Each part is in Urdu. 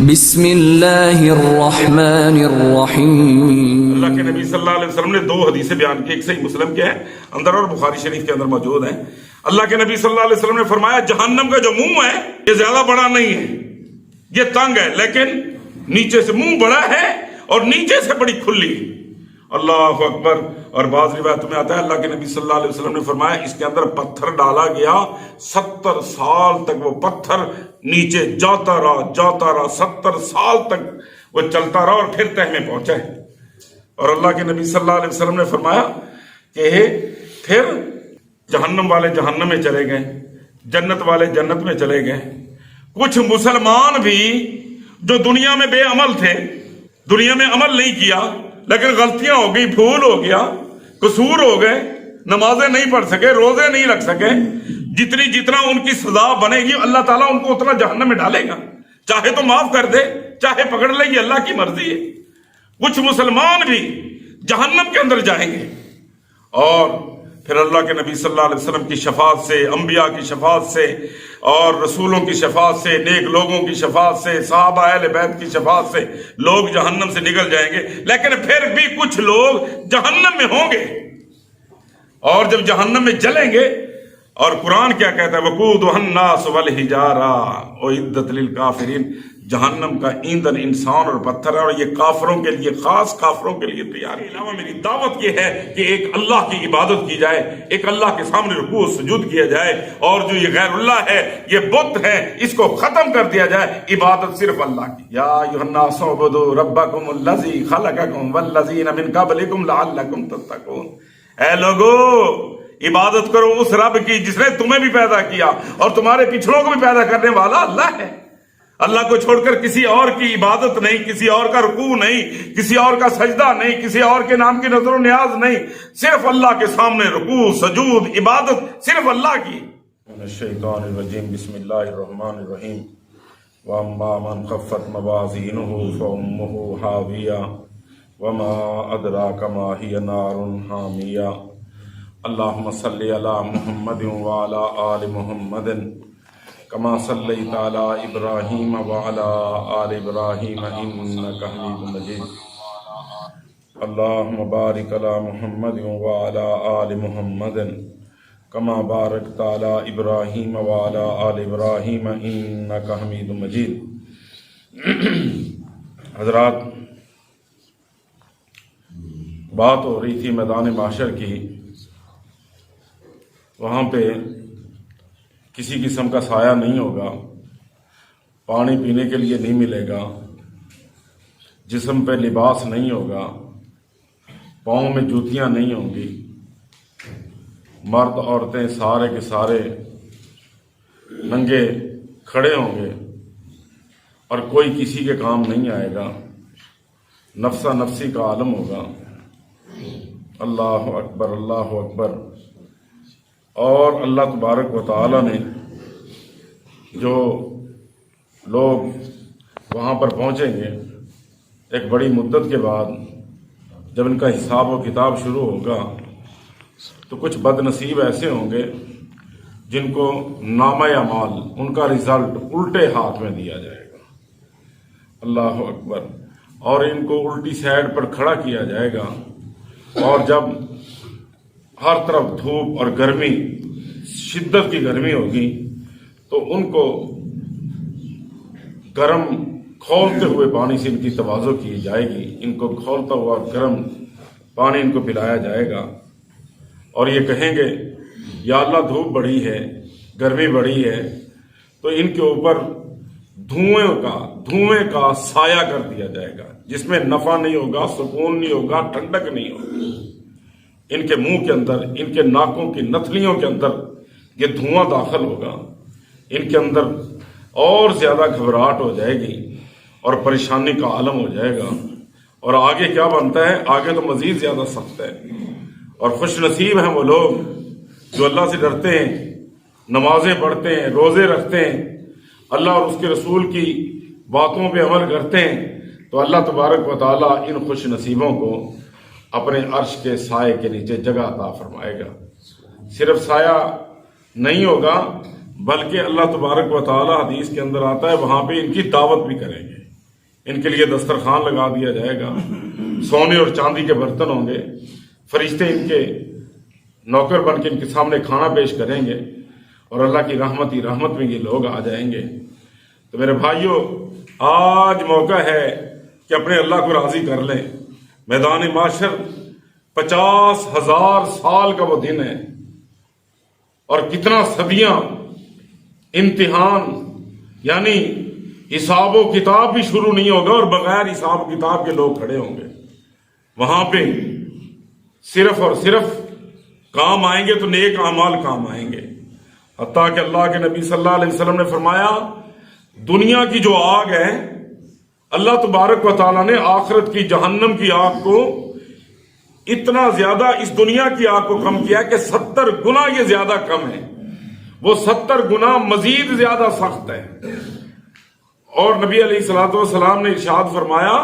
بسم اللہ الرحمن الرحیم۔ اللہ کے نبی صلی اللہ علیہ وسلم نے دو حدیثیں بیان کی، ایک صحیح مسلم کے ہیں اندر اور بخاری شریف کے اندر موجود ہیں۔ اللہ کے نبی صلی اللہ علیہ وسلم نے فرمایا جہنم کا جو منہ ہے یہ زیادہ بڑا نہیں ہے، یہ تنگ ہے، لیکن نیچے سے منہ بڑا ہے اور نیچے سے بڑی کھلی۔ اللہ اکبر۔ اور بعض روایتوں میں آتا ہے اللہ کے نبی صلی اللہ علیہ وسلم نے فرمایا اس کے اندر پتھر ڈالا گیا، 70 سال تک وہ پتھر نیچے جاتا رہا 70 سال تک وہ چلتا رہا اور پھر تہ میں پہنچا ہے۔ اور اللہ کے نبی صلی اللہ علیہ وسلم نے فرمایا کہ پھر جہنم والے جہنم میں چلے گئے، جنت والے جنت میں چلے گئے۔ کچھ مسلمان بھی جو دنیا میں بے عمل تھے، دنیا میں عمل نہیں کیا، لیکن غلطیاں ہو گئی، بھول ہو گیا، قصور ہو گئے، نمازیں نہیں پڑھ سکے، روزے نہیں رکھ سکے، جتنا ان کی سزا بنے گی اللہ تعالیٰ ان کو اتنا جہنم میں ڈالے گا، چاہے تو معاف کر دے، چاہے پکڑ لے، یہ اللہ کی مرضی ہے۔ کچھ مسلمان بھی جہنم کے اندر جائیں گے، اور پھر اللہ کے نبی صلی اللہ علیہ وسلم کی شفاعت سے، انبیاء کی شفاعت سے، اور رسولوں کی شفاعت سے، نیک لوگوں کی شفاعت سے، صحابہ اہل بیت کی شفاعت سے لوگ جہنم سے نکل جائیں گے۔ لیکن پھر بھی کچھ لوگ جہنم میں ہوں گے، اور جب جہنم میں جلیں گے، اور قرآن کیا کہتا ہے وقودها الناس والحجارہ اعدت للکافرین، جہنم کا ایندھن انسان اور پتھر ہے، اور یہ کافروں کے لیے، خاص کافروں کے لیے تیار ہے۔ علاوہ میری دعوت یہ ہے کہ ایک اللہ کی عبادت کی جائے، ایک اللہ کے سامنے رکوع سجود کیا جائے، اور جو یہ غیر اللہ ہے، یہ بت ہے، اس کو ختم کر دیا جائے، عبادت صرف اللہ کی۔ یا ایھا الناس اعبدوا ربکم الذی خلقکم والذین من قبلکم لعلکم تتقون، اے لوگو عبادت کرو اس رب کی جس نے تمہیں بھی پیدا کیا اور تمہارے پچھڑوں کو بھی پیدا کرنے والا اللہ ہے۔ اللہ کو چھوڑ کر کسی اور کی عبادت نہیں، کسی اور کا رکوع نہیں، کسی اور کا سجدہ نہیں، کسی اور کے نام کی نظر و نیاز نہیں، صرف اللہ کے سامنے رکوع سجود عبادت صرف اللہ کی۔ من الشیطان الرجیم، بسم اللہ الرحمن الرحیم۔ واما من خفت موازینہ فامہ ہاویہ وما ادراک ما ہی نار حامیہ۔ اللہم صلی علی محمد وعلی آل محمد کما صلیت علی ابراہیم وعلی آل ابراہیم انک حمید مجید۔ اللہم بارک علی محمد وعلی آل محمد کما بارکت علی ابراہیم وعلی آل ابراہیم انک حمید مجید۔ حضرات، بات ہو رہی تھی میدان محشر کی، وہاں پہ کسی قسم کا سایہ نہیں ہوگا، پانی پینے کے لیے نہیں ملے گا، جسم پہ لباس نہیں ہوگا، پاؤں میں جوتیاں نہیں ہوں گی، مرد عورتیں سارے کے سارے ننگے کھڑے ہوں گے، اور کوئی کسی کے کام نہیں آئے گا، نفسا نفسی کا عالم ہوگا۔ اللہ اکبر، اللہ اکبر۔ اور اللہ تبارک و تعالی نے جو لوگ وہاں پر پہنچیں گے ایک بڑی مدت کے بعد، جب ان کا حساب و کتاب شروع ہوگا، تو کچھ بد نصیب ایسے ہوں گے جن کو نامہ اعمال، ان کا رزلٹ الٹے ہاتھ میں دیا جائے گا۔ اللہ اکبر۔ اور ان کو الٹی سائڈ پر کھڑا کیا جائے گا، اور جب ہر طرف دھوپ اور گرمی، شدت کی گرمی ہوگی، تو ان کو گرم کھولتے ہوئے پانی سے ان کی تواضع کی جائے گی، ان کو کھولتا ہوا گرم پانی ان کو پلایا جائے گا، اور یہ کہیں گے یا اللہ دھوپ بڑی ہے، گرمی بڑی ہے، تو ان کے اوپر دھوئیں کا سایہ کر دیا جائے گا، جس میں نفع نہیں ہوگا، سکون نہیں ہوگا، ٹھنڈک نہیں ہوگی۔ ان کے منہ کے اندر، ان کے ناکوں کی نتھلیوں کے اندر یہ دھواں داخل ہوگا، ان کے اندر اور زیادہ گھبراہٹ ہو جائے گی اور پریشانی کا عالم ہو جائے گا۔ اور آگے کیا بنتا ہے؟ آگے تو مزید زیادہ سخت ہے۔ اور خوش نصیب ہیں وہ لوگ جو اللہ سے ڈرتے ہیں، نمازیں پڑھتے ہیں، روزے رکھتے ہیں، اللہ اور اس کے رسول کی باتوں پہ عمل کرتے ہیں، تو اللہ تبارک و تعالیٰ ان خوش نصیبوں کو اپنے عرش کے سائے کے نیچے جگہ عطا فرمائے گا۔ صرف سایہ نہیں ہوگا، بلکہ اللہ تبارک و تعالی حدیث کے اندر آتا ہے وہاں پہ ان کی دعوت بھی کریں گے۔ ان کے لیے دسترخوان لگا دیا جائے گا، سونے اور چاندی کے برتن ہوں گے، فرشتے ان کے نوکر بن کے ان کے سامنے کھانا پیش کریں گے، اور اللہ کی رحمت ہی رحمت میں یہ لوگ آ جائیں گے۔ تو میرے بھائیوں، آج موقع ہے کہ اپنے اللہ کو راضی کر لیں۔ میدان معاشر 50,000 سال کا وہ دن ہے، اور کتنا صدیاں امتحان، یعنی حساب و کتاب بھی شروع نہیں ہوگا اور بغیر حساب و کتاب کے لوگ کھڑے ہوں گے وہاں پہ۔ صرف اور صرف کام آئیں گے تو نیک اعمال کام آئیں گے، حتیٰ کہ اللہ کے نبی صلی اللہ علیہ وسلم نے فرمایا دنیا کی جو آگ ہے، اللہ تبارک و تعالیٰ نے آخرت کی جہنم کی آگ کو اتنا زیادہ اس دنیا کی آگ کو کم کیا کہ 70 گنا یہ زیادہ کم ہے، وہ 70 گنا مزید زیادہ سخت ہے۔ اور نبی علیہ الصلوۃ والسلام نے ارشاد فرمایا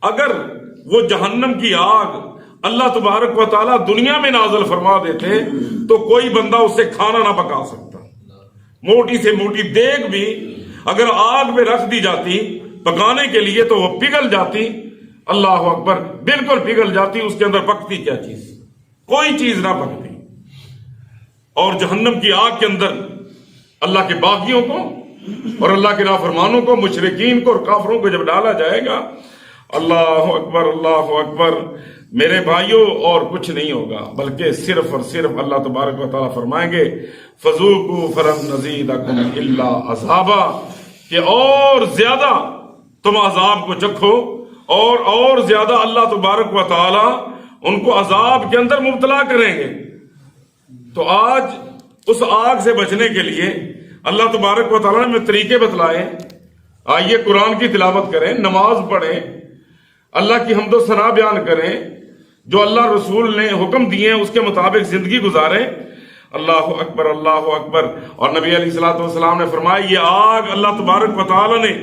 اگر وہ جہنم کی آگ اللہ تبارک و تعالیٰ دنیا میں نازل فرما دیتے تو کوئی بندہ اس سے کھانا نہ پکا سکتا، موٹی سے موٹی دیگ بھی اگر آگ میں رکھ دی جاتی پکانے کے لیے تو وہ پگھل جاتی، اللہ اکبر، بالکل پگھل جاتی، اس کے اندر پکتی کیا چیز؟ کوئی چیز نہ پکتی۔ اور جہنم کی آگ کے اندر اللہ کے باغیوں کو اور اللہ کے نافرمانوں کو، مشرکین کو اور کافروں کو جب ڈالا جائے گا، اللہ اکبر اللہ اکبر، میرے بھائیوں، اور کچھ نہیں ہوگا بلکہ صرف اور صرف اللہ تبارک و تعالیٰ فرمائیں گے فذوقوا فلن نزیدکم الا عذابا، کہ اور زیادہ تم عذاب کو چکھو، اور زیادہ اللہ تبارک و تعالیٰ ان کو عذاب کے اندر مبتلا کریں گے۔ تو آج اس آگ سے بچنے کے لیے اللہ تبارک و تعالیٰ نے ہمیں طریقے بتلائے۔ آئیے قرآن کی تلاوت کریں، نماز پڑھیں، اللہ کی حمد و ثنا بیان کریں، جو اللہ رسول نے حکم دیے ہیں اس کے مطابق زندگی گزاریں۔ اللہ اکبر اللہ اکبر۔ اور نبی علیہ الصلوۃ والسلام نے فرمایا یہ آگ اللہ تبارک و تعالیٰ نے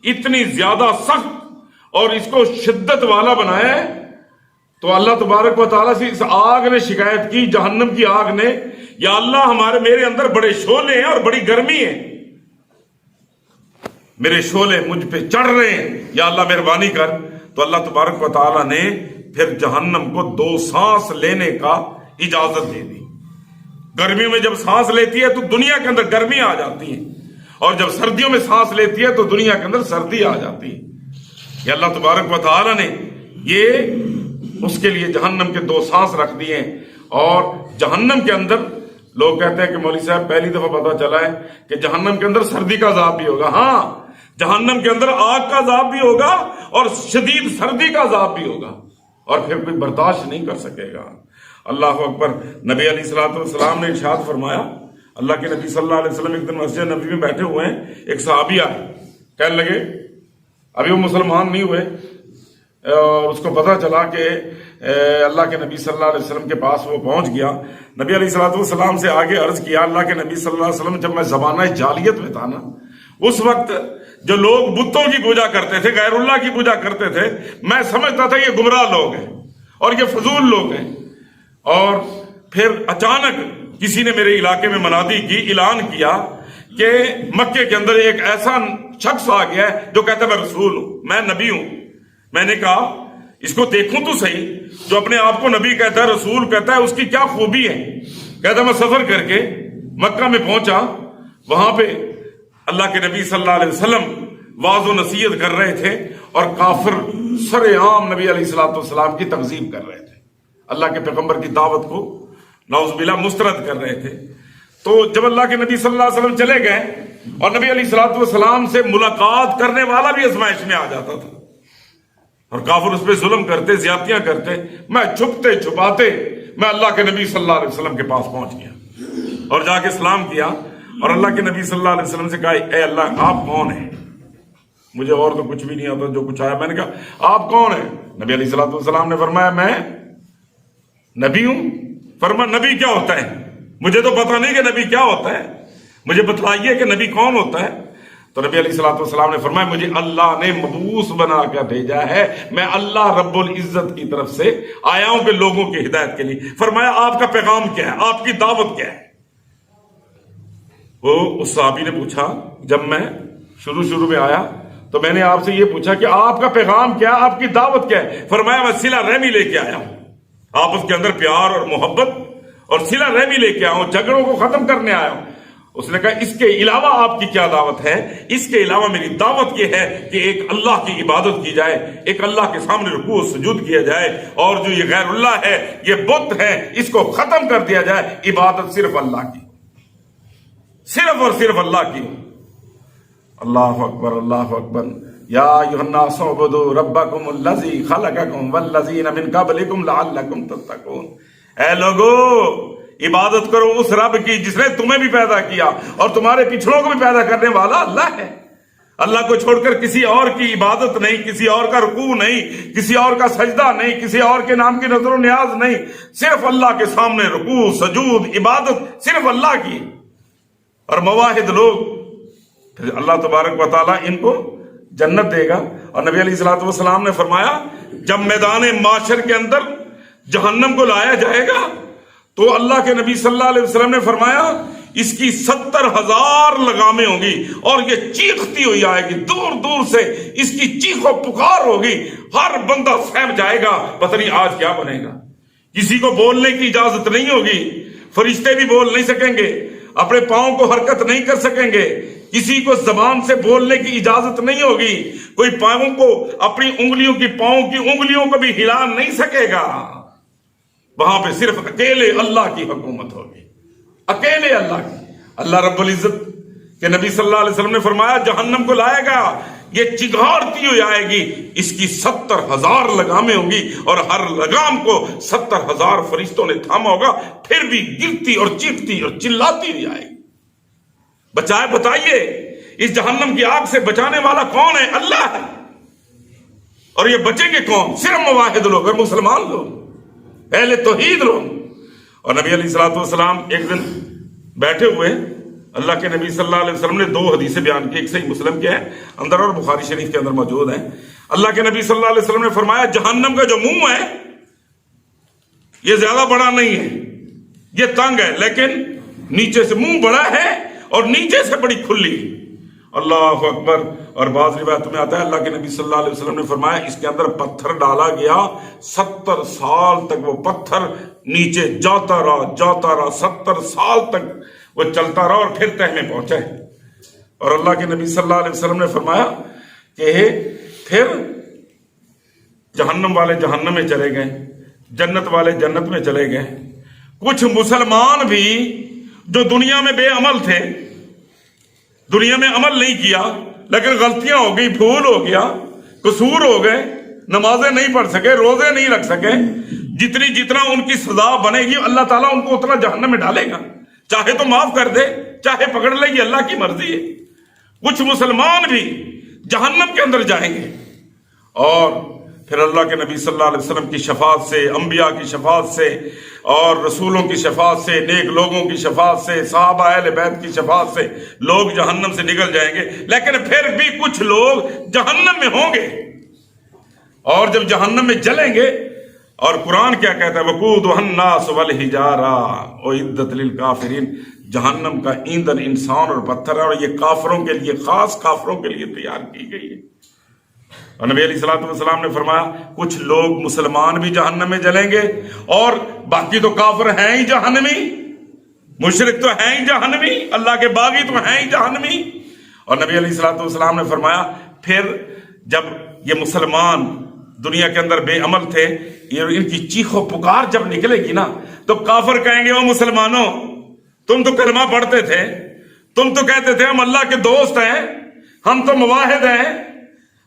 اتنی زیادہ سخت اور اس کو شدت والا بنایا ہے، تو اللہ تبارک و تعالیٰ سے اس آگ نے شکایت کی، جہنم کی آگ نے، یا اللہ میرے اندر بڑے شعلے ہیں اور بڑی گرمی ہے، میرے شعلے مجھ پہ چڑھ رہے ہیں، یا اللہ مہربانی کر۔ تو اللہ تبارک و تعالیٰ نے پھر جہنم کو 2 سانس لینے کا اجازت دے دی۔ گرمی میں جب سانس لیتی ہے تو دنیا کے اندر گرمی آ جاتی ہے، اور جب سردیوں میں سانس لیتی ہے تو دنیا کے اندر سردی آ جاتی ہے۔ یہ اللہ تبارک و تعالیٰ نے یہ اس کے لیے جہنم کے 2 سانس رکھ دیے ہیں۔ اور جہنم کے اندر لوگ کہتے ہیں کہ مولوی صاحب پہلی دفعہ پتا چلا ہے کہ جہنم کے اندر سردی کا عذاب بھی ہوگا۔ ہاں، جہنم کے اندر آگ کا عذاب بھی ہوگا اور شدید سردی کا عذاب بھی ہوگا، اور پھر کوئی برداشت نہیں کر سکے گا۔ اللہ اکبر۔ نبی علیہ الصلوۃ والسلام نے ارشاد فرمایا، اللہ کے نبی صلی اللہ علیہ وسلم ایک دن مسجد نبی میں بیٹھے ہوئے ہیں، ایک صحابی آئے، کہنے لگے، ابھی وہ مسلمان نہیں ہوئے، اور اس کو پتہ چلا کہ اللہ کے نبی صلی اللہ علیہ وسلم کے پاس وہ پہنچ گیا۔ نبی علیہ الصلوۃ والسلام سے آگے عرض کیا، اللہ کے نبی صلی اللہ علیہ وسلم جب میں زمانہ جاہلیت میں تھا نا، اس وقت جو لوگ بتوں کی پوجا کرتے تھے، غیر اللہ کی پوجا کرتے تھے، میں سمجھتا تھا یہ گمراہ لوگ ہیں اور یہ فضول لوگ ہیں۔ اور پھر اچانک کسی نے میرے علاقے میں منادی کی، اعلان کیا کہ مکے کے اندر ایک ایسا شخص آ گیا ہے جو کہتا ہے میں رسول ہوں، میں نبی ہوں۔ میں نے کہا اس کو دیکھوں تو صحیح، جو اپنے آپ کو نبی کہتا ہے، رسول کہتا ہے، اس کی کیا خوبی ہے؟ کہتا ہے میں سفر کر کے مکہ میں پہنچا، وہاں پہ اللہ کے نبی صلی اللہ علیہ وسلم واعظ و نصیحت کر رہے تھے، اور کافر سر عام نبی علیہ الصلوۃ والسلام کی تکذیب کر رہے تھے، اللہ کے پیغمبر کی دعوت کو نعوذ باللہ مسترد کر رہے تھے۔ تو جب اللہ کے نبی صلی اللہ علیہ وسلم چلے گئے، اور نبی علیہ الصلوۃ والسلام سے ملاقات کرنے والا بھی آزمائش میں آ جاتا تھا، اور کافر اس پہ ظلم کرتے، زیادتیاں کرتے، میں چھپتے چھپاتے میں اللہ کے نبی صلی اللہ علیہ وسلم کے پاس پہنچ گیا اور جا کے سلام کیا، اور اللہ کے نبی صلی اللہ علیہ وسلم سے کہا اے اللہ آپ کون ہیں؟ مجھے اور تو کچھ بھی نہیں آتا، جو کچھ آیا میں نے کہا آپ کون ہیں؟ نبی علیہ الصلوۃ والسلام نے فرمایا میں نبی ہوں۔ فرمایا نبی کیا ہوتا ہے؟ مجھے تو پتہ نہیں کہ نبی کیا ہوتا ہے، مجھے بتلائیے کہ نبی کون ہوتا ہے۔ تو نبی علیہ الصلوۃ والسلام نے فرمایا مجھے اللہ نے مبعوث بنا کر بھیجا ہے، میں اللہ رب العزت کی طرف سے آیا ہوں کہ لوگوں کی ہدایت کے لیے۔ فرمایا آپ کا پیغام کیا ہے، آپ کی دعوت کیا ہے؟ وہ اس صحابی نے پوچھا، جب میں شروع میں آیا تو میں نے آپ سے یہ پوچھا کہ آپ کا پیغام کیا، آپ کی دعوت کیا ہے؟ فرمایا میں صلہ رحمی لے کے آیا ہوں، آپس کے اندر پیار اور محبت اور صلہ رحمی لے کے آیا ہوں، جھگڑوں کو ختم کرنے آیا ہوں۔ اس نے کہا اس کے علاوہ آپ کی کیا دعوت ہے؟ اس کے علاوہ میری دعوت یہ ہے کہ ایک اللہ کی عبادت کی جائے، ایک اللہ کے سامنے رکوع و سجود کیا جائے، اور جو یہ غیر اللہ ہے، یہ بت ہے، اس کو ختم کر دیا جائے، عبادت صرف اللہ کی، صرف اور صرف اللہ کی۔ اللہ اکبر، اللہ اکبر۔ یا ایھا الناس اعبدوا ربکم الذی خلقکم والذین من قبلکم لعلکم تتقون۔ اے لوگو، عبادت کرو اس رب کی جس نے تمہیں بھی پیدا کیا اور تمہارے پچھڑوں کو بھی پیدا کرنے والا اللہ ہے۔ اللہ کو چھوڑ کر کسی اور کی عبادت نہیں، کسی اور کا رکوع نہیں، کسی اور کا سجدہ نہیں، کسی اور کے نام کی نظر و نیاز نہیں، صرف اللہ کے سامنے رکوع سجود عبادت صرف اللہ کی۔ اور مواحد لوگ، پھر اللہ تبارک و تعالیٰ ان کو جنت دے گا۔ اور نبی علیہ الصلوۃ والسلام نے فرمایا جب میدان معاشر کے اندر جہنم کو لایا جائے گا تو اللہ کے نبی صلی اللہ علیہ وسلم نے فرمایا اس کی 70,000 لگامیں ہوں گی اور یہ چیختی ہوئی آئے گی، دور دور سے اس کی چیخ و پکار ہوگی، ہر بندہ سہم جائے گا، پتہ نہیں آج کیا بنے گا۔ کسی کو بولنے کی اجازت نہیں ہوگی، فرشتے بھی بول نہیں سکیں گے، اپنے پاؤں کو حرکت نہیں کر سکیں گے، کسی کو زبان سے بولنے کی اجازت نہیں ہوگی، کوئی پاؤں کو اپنی انگلیوں کی پاؤں کی انگلیوں کو بھی ہلا نہیں سکے گا۔ وہاں پہ صرف اکیلے اللہ کی حکومت ہوگی، اکیلے اللہ کی۔ اللہ رب العزت کے نبی صلی اللہ علیہ وسلم نے فرمایا جہنم کو لائے گا، یہ چگھاڑتی ہوئی آئے گی، اس کی 70,000 لگامیں ہوں گی اور ہر لگام کو 70,000 فرشتوں نے تھاما ہوگا، پھر بھی گرتی اور چیختی اور چلاتی ہوئی آئے گی۔ بتائیے اس جہنم کی آگ سے بچانے والا کون ہے؟ اللہ ہے۔ اور یہ بچیں گے کون؟ صرف موحد لوگ اور مسلمان لوگ، اہل توحید لوگ۔ اور نبی علیہ الصلوۃ والسلام ایک دن بیٹھے ہوئے، اللہ کے نبی صلی اللہ علیہ وسلم نے 2 حدیثیں بیان کی، ایک صحیح مسلم کے ہے اندر اور بخاری شریف کے اندر موجود ہیں۔ اللہ کے نبی صلی اللہ علیہ وسلم نے فرمایا جہنم کا جو منہ ہے یہ زیادہ بڑا نہیں ہے، یہ تنگ ہے، لیکن نیچے سے منہ بڑا ہے اور نیچے سے بڑی کھلی۔ اللہ اکبر۔ اور بعض روایتوں میں آتا ہے اللہ کے نبی صلی اللہ علیہ وسلم نے فرمایا اس کے اندر پتھر ڈالا گیا، 70 سال تک وہ پتھر نیچے جاتا رہا، 70 سال تک وہ چلتا رہا اور پھر تہ میں پہنچا ہے۔ اور اللہ کے نبی صلی اللہ علیہ وسلم نے فرمایا کہ پھر جہنم والے جہنم میں چلے گئے، جنت والے جنت میں چلے گئے۔ کچھ مسلمان بھی جو دنیا میں بے عمل تھے، دنیا میں عمل نہیں کیا، لیکن غلطیاں ہو گئی، بھول ہو گیا، قصور ہو گئے، نمازیں نہیں پڑھ سکے، روزے نہیں رکھ سکے، جتنا ان کی سزا بنے گی اللہ تعالیٰ ان کو اتنا جہنم میں ڈالے گا، چاہے تو معاف کر دے، چاہے پکڑ لے، یہ اللہ کی مرضی ہے۔ کچھ مسلمان بھی جہنم کے اندر جائیں گے، اور پھر اللہ کے نبی صلی اللہ علیہ وسلم کی شفاعت سے، انبیاء کی شفاعت سے اور رسولوں کی شفاعت سے، نیک لوگوں کی شفاعت سے، صحابہ اہل بیت کی شفاعت سے لوگ جہنم سے نکل جائیں گے، لیکن پھر بھی کچھ لوگ جہنم میں ہوں گے۔ اور جب جہنم میں جلیں گے، اور قرآن کیا کہتا ہے وقودھا الناس والحجارہ اعدت للکافرین، جہنم کا ایندھن انسان اور پتھر ہے، اور یہ کافروں کے لیے، خاص کافروں کے لیے تیار کی گئی ہے۔ اور نبی علیہ الصلوۃ والسلام نے فرمایا کچھ لوگ مسلمان بھی جہنم میں جلیں گے، اور باقی تو کافر ہیں ہی جہنمی، مشرک تو ہیں ہی جہنمی، اللہ کے باغی تو ہیں ہی جہنمی۔ اور نبی علیہ الصلوۃ والسلام نے فرمایا پھر جب یہ مسلمان دنیا کے اندر بے عمل تھے، یہ ان کی چیخ و پکار جب نکلے گی نا، تو کافر کہیں گے وہ مسلمانوں تم تو کلمہ پڑھتے تھے، تم تو کہتے تھے ہم اللہ کے دوست ہیں، ہم تو مواحد ہیں،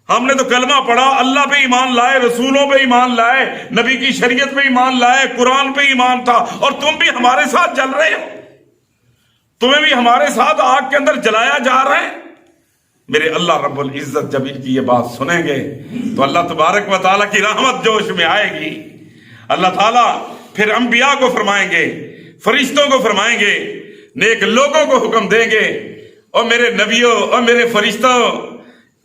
ہم نے تو کلمہ پڑھا، اللہ پہ ایمان لائے، رسولوں پہ ایمان لائے، نبی کی شریعت پہ ایمان لائے، قرآن پہ ایمان تھا، اور تم بھی ہمارے ساتھ جل رہے ہو، تمہیں بھی ہمارے ساتھ آگ کے اندر جلایا جا رہا ہے۔ میرے اللہ رب العزت جب ان کی یہ بات سنیں گے تو اللہ تبارک و تعالیٰ کی رحمت جوش میں آئے گی۔ اللہ تعالیٰ پھر انبیاء کو فرمائیں گے، فرشتوں کو فرمائیں گے، نیک لوگوں کو حکم دیں گے، اور میرے نبیوں اور میرے فرشتوں،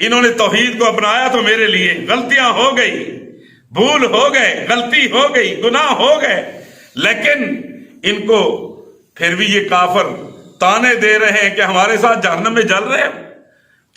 انہوں نے توحید کو اپنایا تو میرے لیے غلطیاں ہو گئی، بھول ہو گئے، غلطی ہو گئی، گناہ ہو گئے، لیکن ان کو پھر بھی یہ کافر تانے دے رہے ہیں کہ ہمارے ساتھ جہنم میں جل رہے ہیں۔